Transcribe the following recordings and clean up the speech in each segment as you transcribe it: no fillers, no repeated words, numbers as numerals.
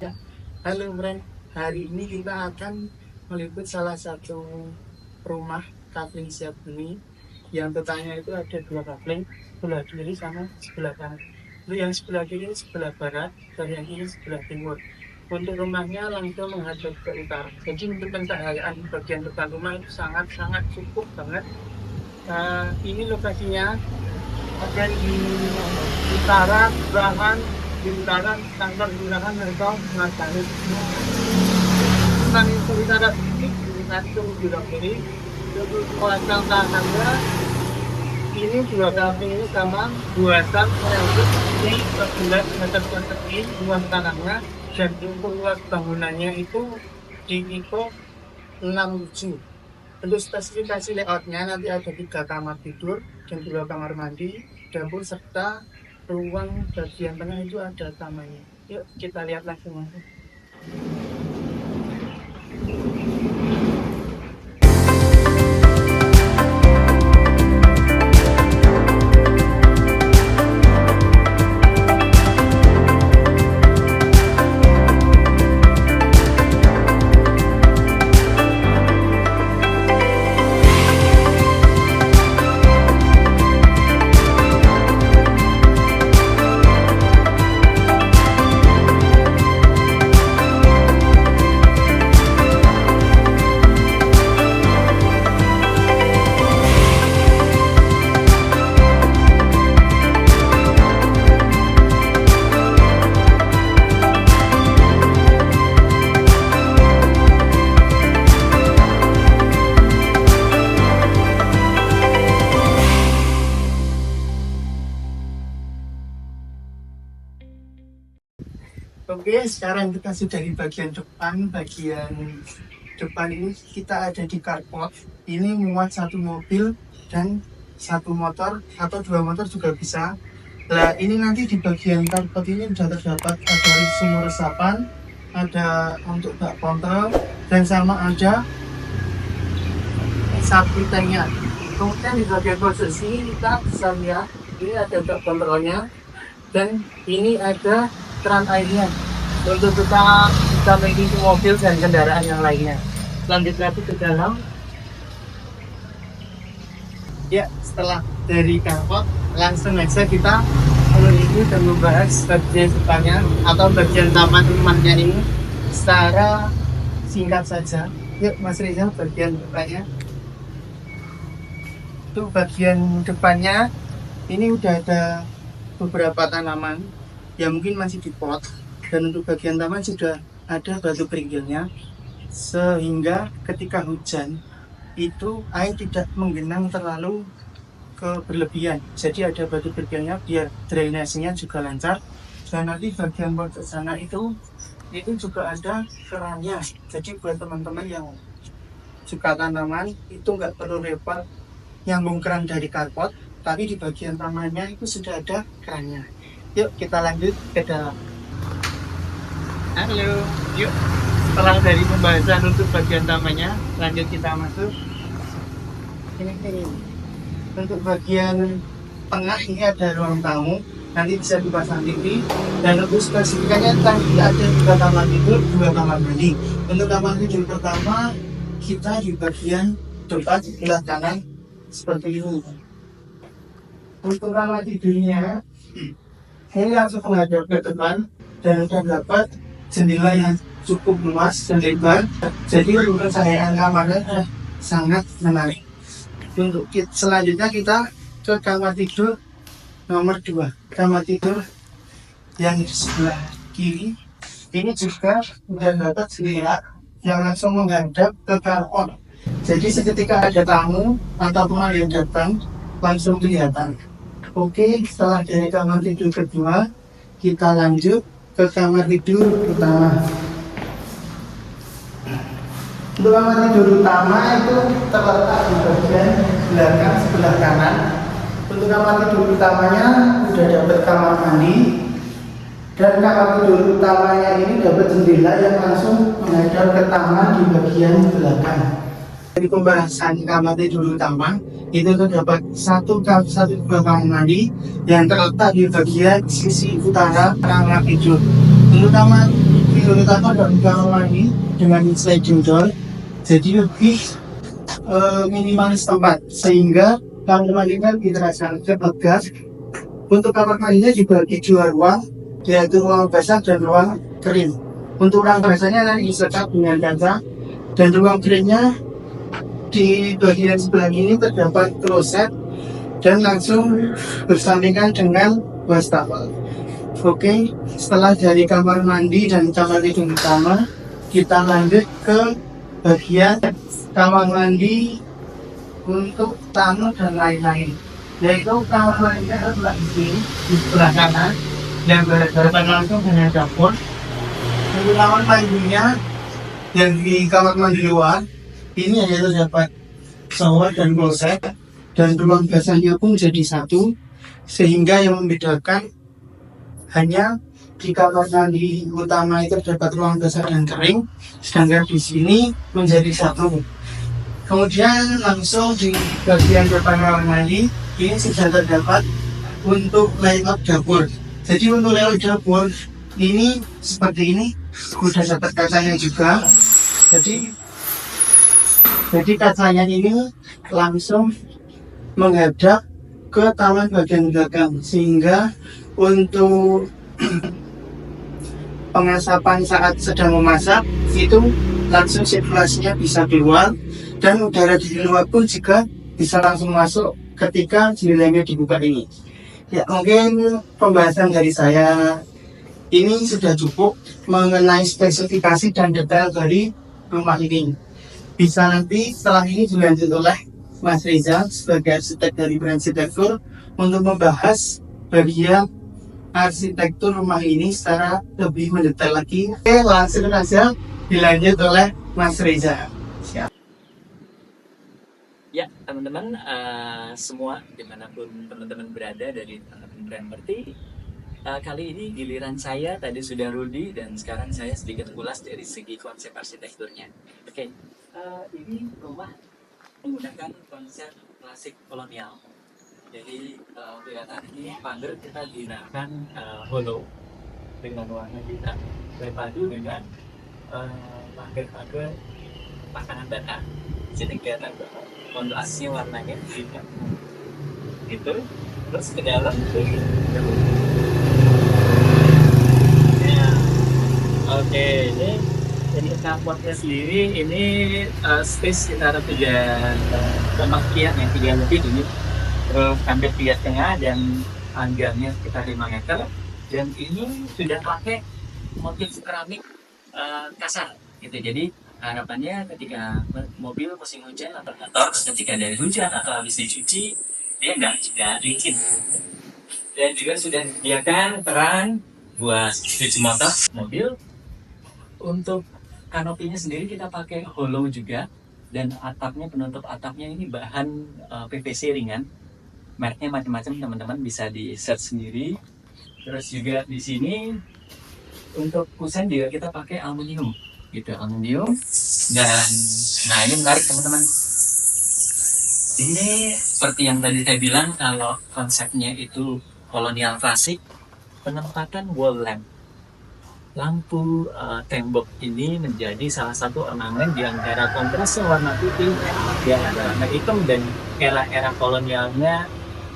Ya, halo Bren. Hari ini kita akan meliput salah satu rumah kapling siap huni yang tetangnya itu ada dua kapling, sebelah kiri sama sebelah kanan. Untuk yang sebelah kiri sebelah barat dan yang kiri sebelah timur. Untuk rumahnya langsung menghadap ke utara. Jadi untuk pencahayaan bagian depan rumah itu sangat-sangat cukup banget. Ini lokasinya ada di utara belahan di utara kantor kelurahan mereka mengajarkan tentang itu utara ini dengan itu juga ini kualitas tanahnya ini dua kami ini sama buatan untuk ini 11 meter persegi luas tanahnya dan untuk luas bangunannya itu di tipe 67. Untuk spesifikasi layoutnya nanti ada 3 kamar tidur dan 2 kamar mandi, dapur serta ruang bagian tengah itu ada tamannya. Yuk kita lihat langsung masuk. Oke, sekarang kita sudah di bagian depan. Bagian depan ini kita ada di carport. Ini muat satu mobil dan satu motor atau 2 motor juga bisa. Nah, ini nanti di bagian carport ini sudah terdapat ada sumur resapan, ada untuk bak kontrol, dan sama ada sapi tanknya. Kemudian di bagian posisi kita bisa lihat ini ada bak kontrolnya dan ini ada keran airnya untuk kita mengisi mobil dan kendaraan yang lainnya. Lanjut lagi ke dalam. Ya, setelah dari carport langsung aja kita menuju dan membahas bagian depannya atau bagian taman rumahnya ini secara singkat saja. Yuk Mas Rizal, bagian depannya. Itu bagian depannya ini udah ada beberapa tanaman yang mungkin masih di pot, dan untuk bagian taman sudah ada batu kerikilnya sehingga ketika hujan itu air tidak menggenang terlalu berlebihan. Jadi ada batu kerikilnya biar drainasinya juga lancar. Dan nanti bagian pojok sana itu juga ada kerannya. Jadi buat teman-teman yang suka tanaman itu nggak perlu repot nyambung keran dari carport, tapi di bagian tamannya itu sudah ada kerannya. Yuk kita lanjut ke dalam. Halo, yuk setelah dari pembahasan untuk bagian tamannya, lanjut kita masuk. Ini. Untuk bagian tengah ini ada ruang tamu, nanti bisa dipasang TV. Dan untuk spesifikasinya tadi ada 2 kamar tidur, 2 kamar mandi. Untuk kamar tidur pertama kita di bagian depan sebelah kanan seperti ini. Untuk kamar tidurnya ini langsung menghadap ke depan dan terdapat jendela yang cukup luas dan lebar, jadi untuk pencahayaan kamarnya sangat menarik. Untuk selanjutnya kita ke kamar tidur nomor 2, kamar tidur yang di sebelah kiri. Ini juga terdapat jendela yang langsung menghadap ke carport, jadi seketika ada tamu atau teman yang datang langsung kelihatan. Oke, setelah dari kamar tidur kedua, kita lanjut ke kamar tidur utama. Untuk kamar tidur utama itu terletak di bagian belakang sebelah kanan. Untuk kamar tidur utamanya sudah dapat kamar mandi, dan kamar tidur utamanya ini dapat jendela yang langsung menghadap ke taman di bagian belakang. Dari pembahasan kamar tidur utama itu terdapat satu buah kamar mandi yang terletak di bagian sisi utara kamar tidur. Untuk kamar utama dari kamar mandi dengan sliding door, jadi lebih minimalis tempat, sehingga kamar mandi kan terasa lega. Untuk kamar mandinya dibagi dua ruang, yaitu ruang basah dan ruang kering. Untuk ruang basahnya nanti disekat dengan kaca, dan ruang keringnya di bagian sebelah ini terdapat kloset dan langsung bersampingan dengan wastafel. Oke, setelah dari kamar mandi dan kamar tidur utama, kita lanjut ke bagian kamar mandi untuk tamu dan lain-lain. Yaitu kamar mandinya adalah di sini, di sebelah kanan, yang berhadapan langsung dengan dapur. Untuk kamar mandinya yang di kamar mandi luar, ini hanya terdapat shower dan kloset, dan ruang basahnya pun jadi satu, sehingga yang membedakan hanya di kamar mandi utama itu terdapat ruang basah dan kering, sedangkan di sini menjadi satu. Kemudian langsung di bagian depan kamar mandi ini sudah terdapat untuk layout dapur. Jadi untuk layout dapur ini seperti ini, sudah dapat kacanya juga. Jadi kacanya ini langsung menghadap ke taman bagian belakang, sehingga untuk pengasapan saat sedang memasak itu langsung sirkulasinya bisa keluar, dan udara di luar pun juga bisa langsung masuk ketika jendelanya dibuka ini. Ya, mungkin pembahasan dari saya ini sudah cukup mengenai spesifikasi dan detail dari rumah ini. Bisa nanti setelah ini dilanjut oleh Mas Reza sebagai arsitek dari Bransitektur untuk membahas bagian arsitektur rumah ini secara lebih mendetail lagi. Oke, langsung saja dilanjut oleh Mas Reza. Siap. Ya, teman-teman semua dimanapun teman-teman berada dari teman-teman Brand Merti, kali ini giliran saya. Tadi sudah Rudy dan sekarang saya sedikit ulas dari segi konsep arsitekturnya. Oke, ini rumah menggunakan konsep klasik kolonial. Jadi kelihatan ini pagar kita gunakan hollow dengan warna hitam berpadu dengan pagar-pagar pasangan bata. Jadi kelihatan kontrasnya warnanya hitam gitu. Terus ke dalam ya, oke, ini carportnya sendiri ini space sekitar 3 lebih ini, terus hampir 3,5 dan panjangnya sekitar 5 meter, dan ini sudah pakai motif keramik kasar gitu. Jadi harapannya ketika mobil musim hujan atau motor ketika dari hujan atau habis dicuci dia nggak licin. Dan juga sudah disediakan terang buat cuci motor mobil. Untuk kanopinya sendiri kita pakai hollow juga, dan atapnya, penutup atapnya ini bahan PVC ringan. Mereknya macam-macam, teman-teman bisa di search sendiri. Terus juga di sini untuk kusen juga kita pakai aluminium gitu, aluminium. Dan nah ini menarik teman-teman, ini seperti yang tadi saya bilang, kalau konsepnya itu kolonial klasik, penempatan wall lamp, lampu tembok ini menjadi salah satu ornamen di antara kontrasnya warna putih dan warna hitam, dan era-era kolonialnya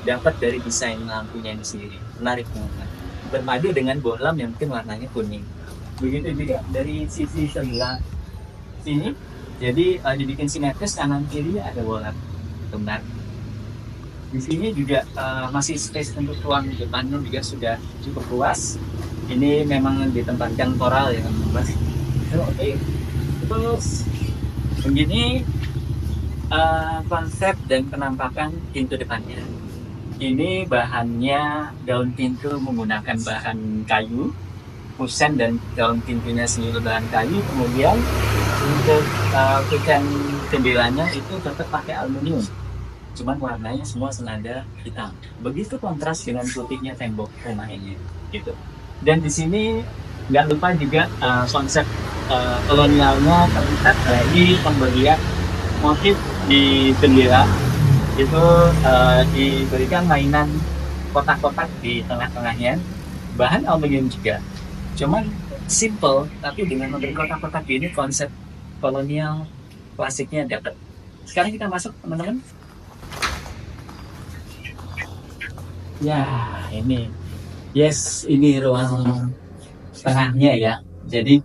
dapat dari desain lampunya ini sendiri. Menarik banget, berpadu dengan bohlam yang mungkin warnanya kuning. Begitu juga dari sisi sebelah sini, jadi dibikin simetris, kanan kiri ada bohlam. Benar. Di sini juga masih space untuk ruang depannya juga sudah cukup luas. Ini memang ditempatkan toral ya, Mas. Oke. Terus begini konsep dan penampakan pintu depannya. Ini bahannya daun pintu menggunakan bahan kayu, kusen dan daun pintunya sendiri bahan kayu. Kemudian untuk kusen jendelanya itu tetap pakai aluminium, cuman warnanya semua senada hitam. Begitu kontras dengan putihnya tembok rumah ini gitu. Dan di sini nggak lupa juga konsep kolonialnya terlihat dari pemberian motif di jendela. Itu diberikan mainan kotak-kotak di tengah-tengahnya, bahan aluminium juga. Cuman simple, tapi dengan memberi kotak-kotak ini konsep kolonial klasiknya dapat. Sekarang kita masuk teman-teman. Ya, ini. Yes, ini ruang tengahnya ya. Jadi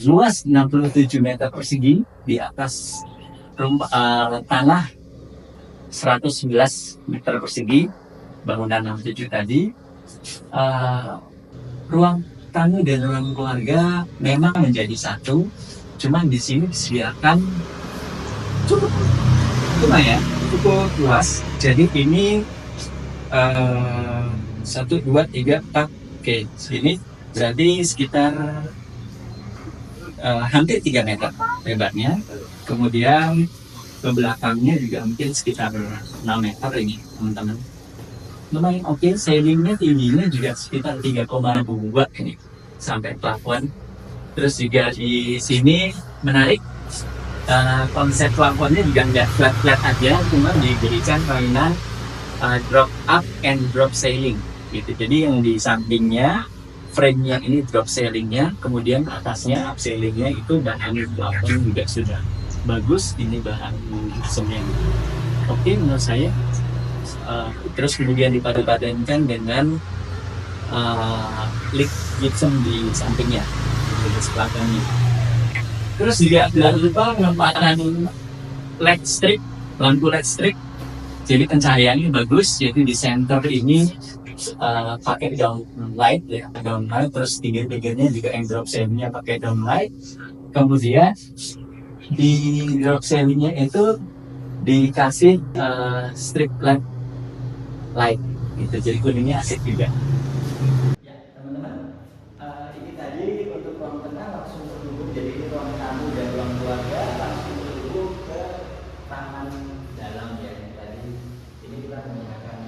luas 67 meter persegi di atas tanah 111 meter persegi, bangunan 67 tadi. Ruang tamu dan ruang keluarga memang menjadi satu, cuman di sini disediakan cukup lumayan, cukup luas. Jadi ini 1, 2, 3, 4, oke, sini berarti sekitar hampir 3 meter lebarnya. Kemudian ke belakangnya juga mungkin sekitar 6 meter ini teman-teman. Lumayan oke, ceilingnya tingginya juga sekitar 3,2 ini sampai plafon. Terus juga di sini menarik, konsep plafonnya juga nggak flat-flat aja, cuma diberikan mainan drop up and drop ceiling gitu. Jadi yang di sampingnya frame-nya ini drop ceilingnya, kemudian atasnya up ceilingnya itu bahan plafon juga sudah bagus. Ini bahan semen. Oke menurut saya. Terus kemudian dipadu-padankan dengan lip gypsum di sampingnya, di sebelahnya. Terus juga jangan lupa penempatan LED strip, lampu LED strip. Jadi pencahayaannya bagus. Jadi di center ini pakai downlight ya, downlight. Terus pinggir-pinggirnya juga yang drop ceilingnya pakai downlight. Kemudian di drop ceilingnya itu dikasih strip light gitu, jadi kuningnya asik juga. Ya teman-teman, ini tadi untuk ruang tengah langsung terhubung, jadi ini ruang tamu dan ruang keluarga langsung terhubung ke taman dalam ya. Tadi ini kita menggunakan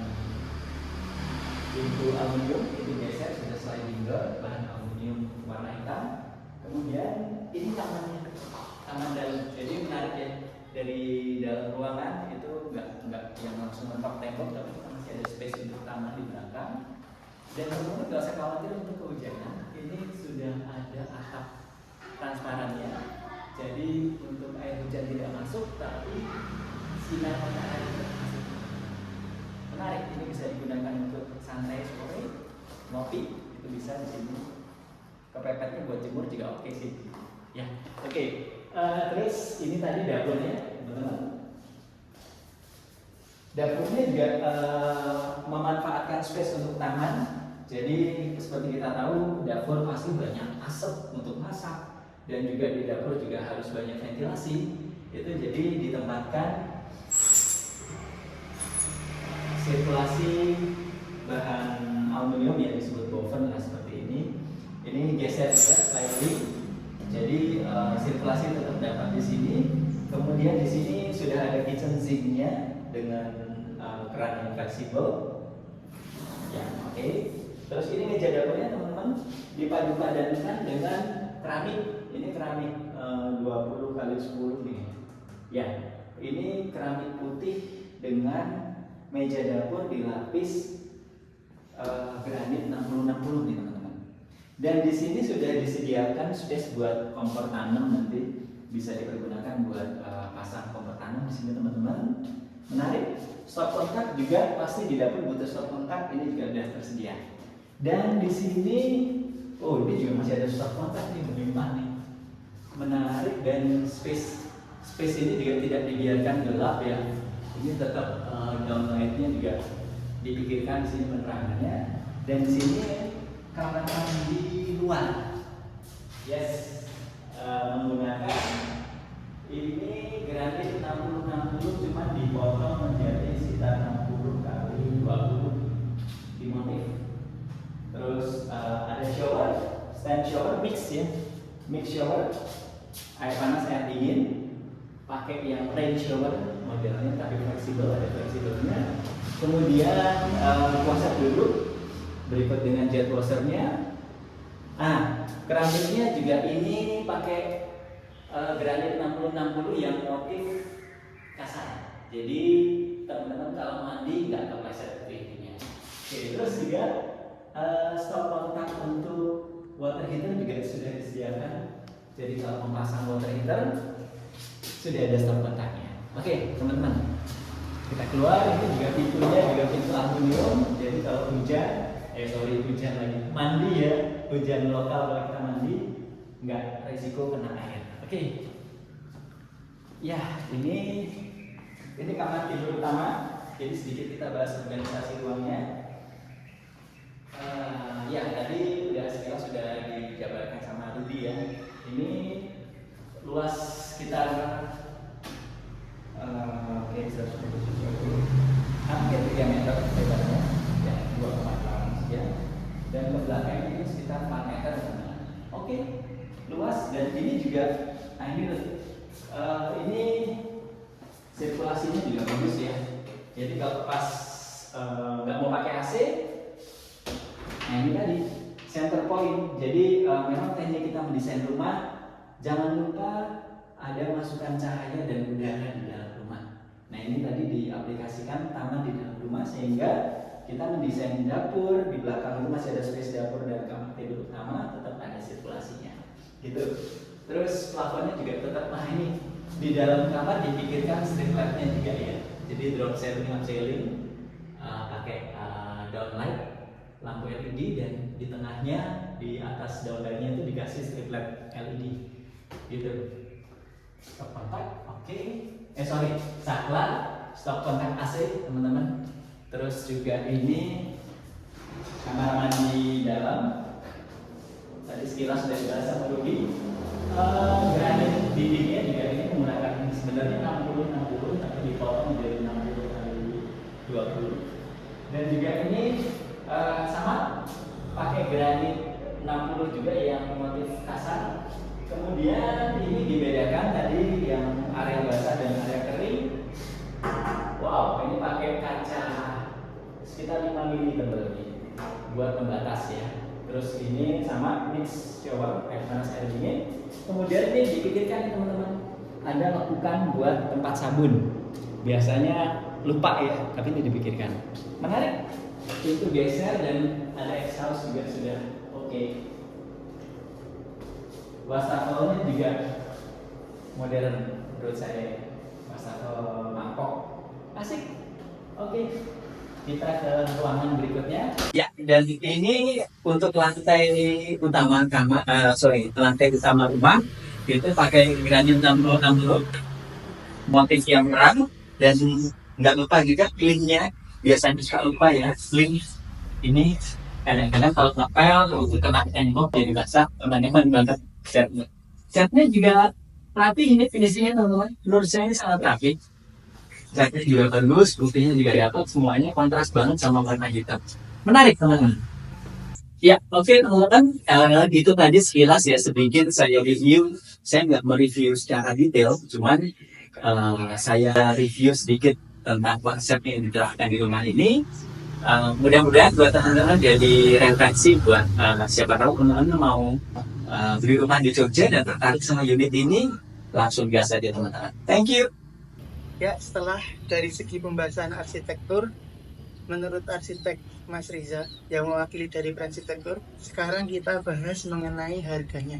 pintu aluminium, itu geser sudah sliding door, bahan aluminium warna hitam. Kemudian ini taman dalam, jadi menarik ya, dari dalam ruangan itu nggak yang langsung mentok tembok, tapi kita masih ada space untuk taman di belakang. Dan teman-teman nggak usah khawatir untuk kehujanan, ini sudah ada atap transparannya, jadi untuk air hujan tidak masuk, tapi sinar matahari tidak masuk. Menarik, ini bisa digunakan untuk santai sore, ngopi, itu bisa di sini. Kepepetnya buat jemur juga oke sih. Ya, oke. Terus ini tadi dapurnya, teman-teman. Dapurnya juga memanfaatkan space untuk taman. Jadi seperti kita tahu, dapur pasti banyak asap untuk masak, dan juga di dapur juga harus banyak ventilasi. Itu jadi ditempatkan sirkulasi bahan aluminium yang disebut boven lah seperti ini. Ini geser juga sliding. Jadi sirkulasi tetap dapat di sini. Kemudian di sini sudah ada kitchen sink-nya dengan keran yang fleksibel. Ya, oke. Terus ini meja dapurnya teman-teman dipadu-padankan dengan keramik. Ini keramik 20x10 nih. Ya, ini keramik putih dengan meja dapur dilapis granit 60-60 nih teman-teman. Dan di sini sudah disediakan space buat kompor tanam, nanti bisa dipergunakan buat pasang kompor tanam di sini teman-teman. Menarik. Stop kontak juga pasti di dapur butuh stop kontak, ini juga sudah tersedia. Dan di sini, oh ini juga masih ada stop kontak nih, berlimpah nih. Menarik, dan space ini juga tidak dibiarkan gelap ya. Ini tetap downlightnya juga dipikirkan di sini penerangannya. Dan di sini kamar mandi luar, yes, menggunakan ini granit 60-60, cuma dipotong menjadi sekitar 60 kali 20 dimotif. Terus ada shower, stand shower mix ya, mix shower, air panas air dingin, pakai yang rain shower modelnya tapi fleksibel, ada fleksibelnya. Kemudian kloset duduk berikut dengan jet washernya. Keramiknya juga ini pakai granit 60-60 yang motif kasar. Jadi teman-teman kalau mandi nggak kepleset pintunya. Oke, terus juga stop kontak untuk water heater juga sudah disediakan. Jadi kalau memasang water heater sudah ada stop kontaknya. Oke, teman-teman. Kita keluar, ini juga pintunya juga pintu aluminium. Jadi kalau hujan lagi, mandi ya, hujan lokal kalau kita mandi nggak resiko kena air. Oke. Ya, ini kamar tidur utama. Jadi sedikit kita bahas organisasi ruangnya. Ya tadi sekilas sudah dijabarkan sama Rudy ya. Ini luas sekitar hampir 3 meter lebarnya, ya 2,8 sekian. Dan ke belakang ini sekitar 4 meter. Oke, luas dan ini juga, ini sirkulasinya juga bagus ya. Jadi kalau pas nggak mau pakai AC, nah ini tadi center point. Jadi memang teknik kita mendesain rumah, jangan lupa ada masukan cahaya dan udara di dalam rumah. Nah ini tadi diaplikasikan taman di dalam rumah sehingga kita mendesain dapur, di belakang itu masih ada space dapur dan kamar tidur utama, tetap ada sirkulasinya gitu. Terus plafonnya juga tetap, ini di dalam kamar dipikirkan strip light-nya juga ya. Jadi drop ceiling pakai downlight, lampu LED, dan di tengahnya di atas downlight-nya itu dikasih strip light LED gitu. Stop kontak, oke. Saklar, stop kontak AC teman-teman. Terus juga ini kamar mandi dalam. Tadi sekilas sudah dibahas sama Rudy. Granit dindingnya juga ini menggunakan sebenarnya 60-60 tapi dipotong menjadi 60 kali 20. Dan juga ini sama pakai granit 60 juga yang motif kasar. Kemudian ini dibedakan tadi yang area basah dan area kering. Wow, ini pakai kaca sekitar 5 mili tebal ini buat pembatas ya. Terus ini sama mix shower, air panas air dingin. Kemudian ini dipikirkan teman-teman, ada lekukan buat tempat sabun. Biasanya lupa ya, tapi ini dipikirkan. Menarik. Pintu geser dan ada exhaust juga sudah oke. Wastafelnya juga modern menurut saya. Wastafel mangkok asik. Oke. Kita ke ruangan berikutnya. Ya, dan ini untuk lantai utama kamar, lantai utama rumah itu pakai granit 60 motif yang terang, dan nggak lupa juga clean-nya. Biasanya suka lupa ya, clean ini kadang-kadang kalau ngepel untuk kena tembok jadi basah, teman-teman banget. Catnya juga rapi, ini finishingnya teman-teman. Menurut saya ini sangat rapi. Catnya juga bagus, buktinya juga dapat, semuanya kontras banget sama warna hitam. Menarik teman-teman. Ya, oke teman-teman. Itu tadi sekilas ya, sedikit saya review. Saya nggak mereview secara detail, cuman saya review sedikit tentang konsep yang diterapkan di rumah ini. Mudah-mudahan buat teman-teman jadi referensi buat siapa tahu teman-teman mau beli rumah di Jogja dan tertarik sama unit ini, langsung gas aja teman-teman. Thank you. Ya, setelah dari segi pembahasan arsitektur, menurut arsitek Mas Riza yang mewakili dari Arsitektur, sekarang kita bahas mengenai harganya.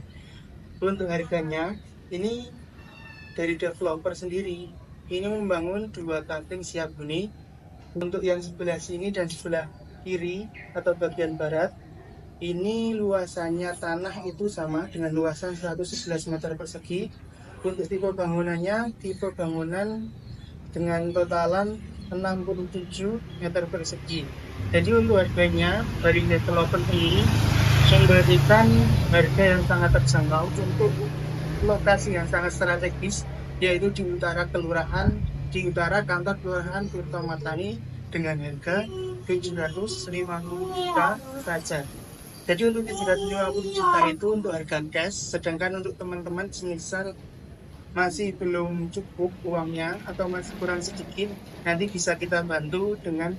Untuk harganya, ini dari developer sendiri, ini membangun 2 kampung siap huni. Untuk yang sebelah sini dan sebelah kiri atau bagian barat, ini luasannya tanah itu sama dengan luasan 111 meter persegi. Untuk tipe bangunannya, tipe bangunan dengan totalan 67 meter persegi. Jadi untuk harganya dari developer ini memberikan harga yang sangat terjangkau untuk lokasi yang sangat strategis, yaitu di utara kelurahan, di utara kantor kelurahan Tirto Matani dengan harga 750 juta saja. Jadi untuk 750 juta itu untuk harga cash, sedangkan untuk teman-teman semisal masih belum cukup uangnya atau masih kurang sedikit, nanti bisa kita bantu dengan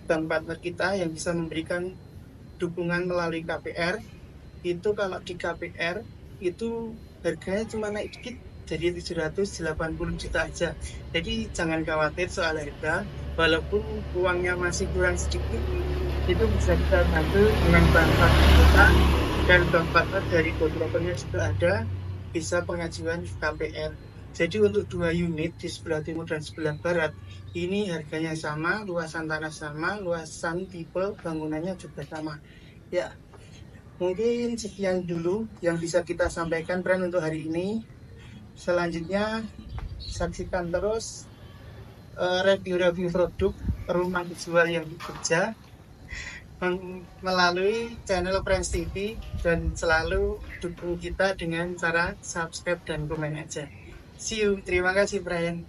bank partner kita yang bisa memberikan dukungan melalui KPR. Itu kalau di KPR itu harganya cuma naik dikit, jadi 780 juta aja. Jadi jangan khawatir soal harga, walaupun uangnya masih kurang sedikit, itu bisa kita bantu dengan bank partner kita Dan dampaknya dari beberapanya sudah ada, bisa pengajuan KPR. Jadi untuk 2 unit di sebelah timur dan sebelah barat, ini harganya sama, luasan tanah sama, luasan tipe bangunannya juga sama. Ya, mungkin sekian dulu yang bisa kita sampaikan Pren untuk hari ini. Selanjutnya saksikan terus review-review produk rumah dijual yang bekerja melalui channel Friends TV, dan selalu dukung kita dengan cara subscribe dan komen aja. See you, terima kasih Brian.